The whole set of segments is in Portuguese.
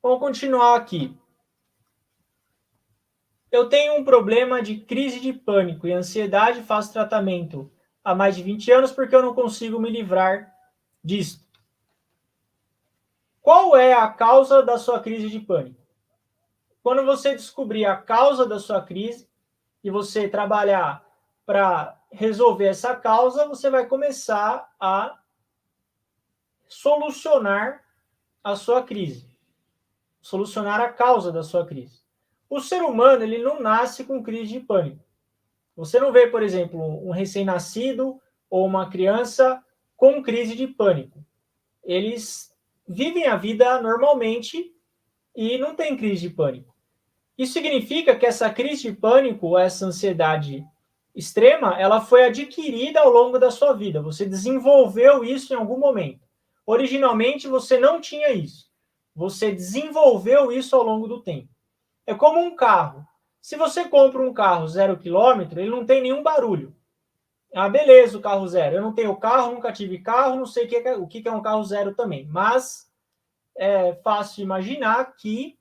Vamos continuar aqui. Eu tenho um problema de crise de pânico e ansiedade, faço tratamento há mais de 20 anos porque eu não consigo me livrar disso. Qual é a causa da sua crise de pânico? Quando você descobrir a causa da sua crise e você trabalhar para resolver essa causa, você vai começar a solucionar a sua crise, solucionar a causa da sua crise. O ser humano, ele não nasce com crise de pânico. Você não vê, por exemplo, um recém-nascido ou uma criança com crise de pânico. Eles vivem a vida normalmente e não tem crise de pânico. Isso significa que essa crise de pânico, essa ansiedade extrema, ela foi adquirida ao longo da sua vida. Você desenvolveu isso em algum momento. Originalmente você não tinha isso. Você desenvolveu isso ao longo do tempo. É como um carro. Se você compra um carro 0 km, ele não tem nenhum barulho. Ah, beleza, o carro zero. Eu não tenho carro, nunca tive carro, não sei o que é um carro zero também. Mas é fácil imaginar que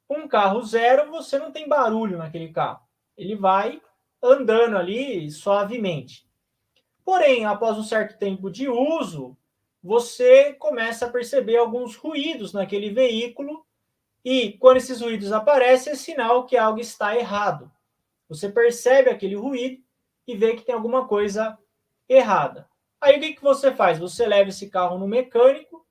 um carro zero, você não tem barulho naquele carro. Ele vai andando ali suavemente. Porém, após um certo tempo de uso, você começa a perceber alguns ruídos naquele veículo e quando esses ruídos aparecem, é sinal que algo está errado. Você percebe aquele ruído e vê que tem alguma coisa errada. Aí o que você faz? Você leva esse carro no mecânico.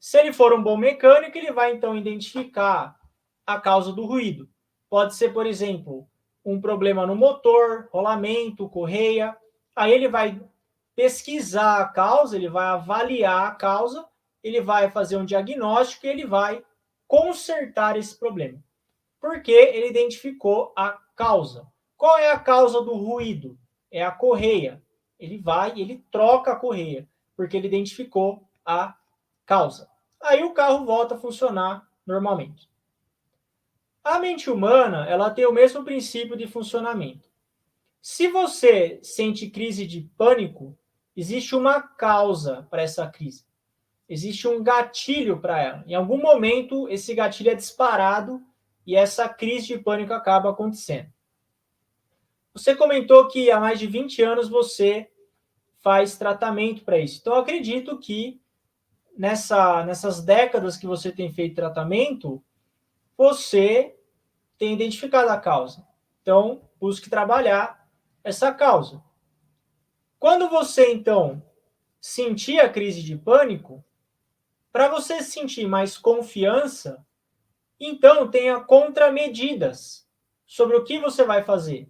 Se ele for um bom mecânico, ele vai então identificar a causa do ruído. Pode ser, por exemplo, um problema no motor, rolamento, correia. Aí ele vai pesquisar a causa, ele vai avaliar a causa, ele vai fazer um diagnóstico e ele vai consertar esse problema. Porque ele identificou a causa. Qual é a causa do ruído? É a correia. Ele vai e ele troca a correia, porque ele identificou a causa. Aí o carro volta a funcionar normalmente. A mente humana, ela tem o mesmo princípio de funcionamento. Se você sente crise de pânico, existe uma causa para essa crise. Existe um gatilho para ela. Em algum momento, esse gatilho é disparado e essa crise de pânico acaba acontecendo. Você comentou que há mais de 20 anos você faz tratamento para isso. Então, eu acredito que nessas décadas que você tem feito tratamento, você tem identificado a causa. Então, busque trabalhar essa causa. Quando você, então, sentir a crise de pânico, para você sentir mais confiança, então tenha contramedidas sobre o que você vai fazer.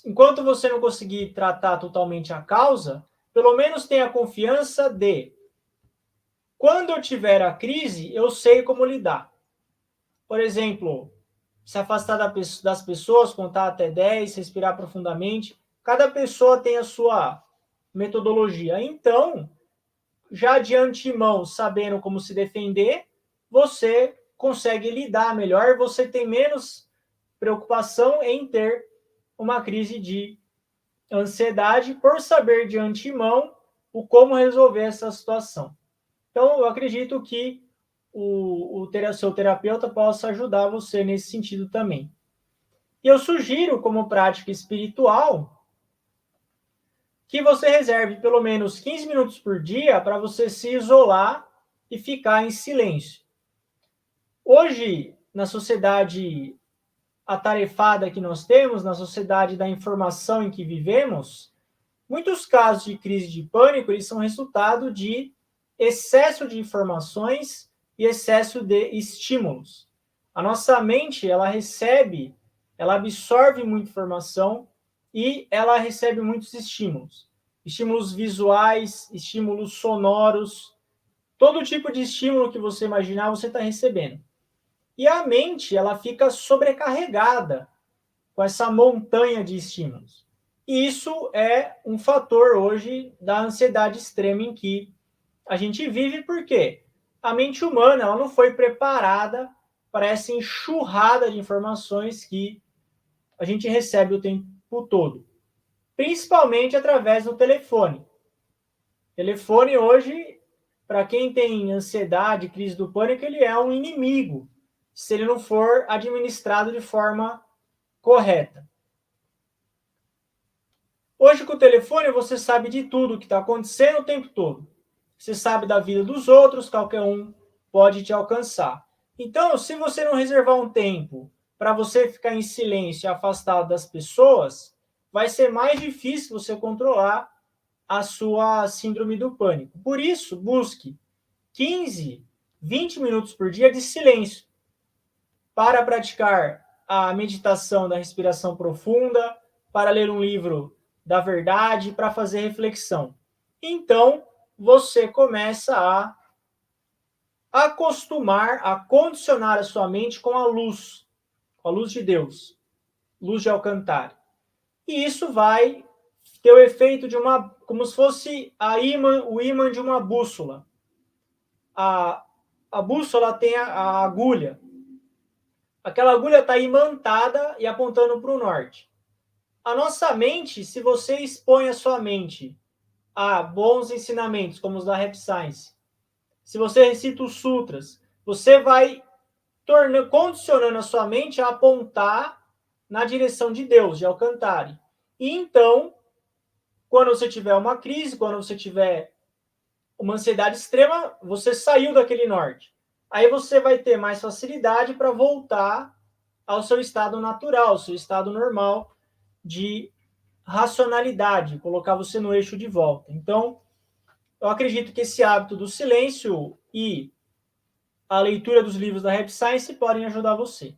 Enquanto você não conseguir tratar totalmente a causa, pelo menos tenha confiança de quando eu tiver a crise, eu sei como lidar. Por exemplo, se afastar das pessoas, contar até 10, respirar profundamente. Cada pessoa tem a sua metodologia. Então, já de antemão, sabendo como se defender, você consegue lidar melhor, você tem menos preocupação em ter uma crise de ansiedade por saber de antemão o como resolver essa situação. Então, eu acredito que seu terapeuta possa ajudar você nesse sentido também. E eu sugiro, como prática espiritual, que você reserve pelo menos 15 minutos por dia para você se isolar e ficar em silêncio. Hoje, na sociedade atarefada que nós temos, na sociedade da informação em que vivemos, muitos casos de crise de pânico eles são resultado de excesso de informações e excesso de estímulos. A nossa mente, ela absorve muita informação e ela recebe muitos estímulos. Estímulos visuais, estímulos sonoros, todo tipo de estímulo que você imaginar, você está recebendo. E a mente, ela fica sobrecarregada com essa montanha de estímulos. E isso é um fator hoje da ansiedade extrema em que a gente vive, porque a mente humana ela não foi preparada para essa enxurrada de informações que a gente recebe o tempo todo, principalmente através do telefone. O telefone hoje para quem tem ansiedade, crise do pânico, ele é um inimigo, se ele não for administrado de forma correta. Hoje, com o telefone, você sabe de tudo que está acontecendo o tempo todo. Você sabe da vida dos outros, qualquer um pode te alcançar. Então, se você não reservar um tempo para você ficar em silêncio e afastado das pessoas, vai ser mais difícil você controlar a sua síndrome do pânico. Por isso, busque 15, 20 minutos por dia de silêncio para praticar a meditação da respiração profunda, para ler um livro da verdade, para fazer reflexão. Então, você começa a acostumar, a condicionar a sua mente com a luz de Deus, luz de Alcântara. E isso vai ter o efeito de uma, como se fosse o ímã de uma bússola. A bússola tem a agulha. Aquela agulha está imantada e apontando para o norte. A nossa mente, se você expõe a sua mente a bons ensinamentos, como os da Rap Science, se você recita os sutras, você vai condicionando a sua mente a apontar na direção de Deus, de Alcântara. E então, quando você tiver uma crise, quando você tiver uma ansiedade extrema, você saiu daquele norte. Aí você vai ter mais facilidade para voltar ao seu estado natural, ao seu estado normal de racionalidade, colocar você no eixo de volta. Então, eu acredito que esse hábito do silêncio e a leitura dos livros da Rap Science podem ajudar você.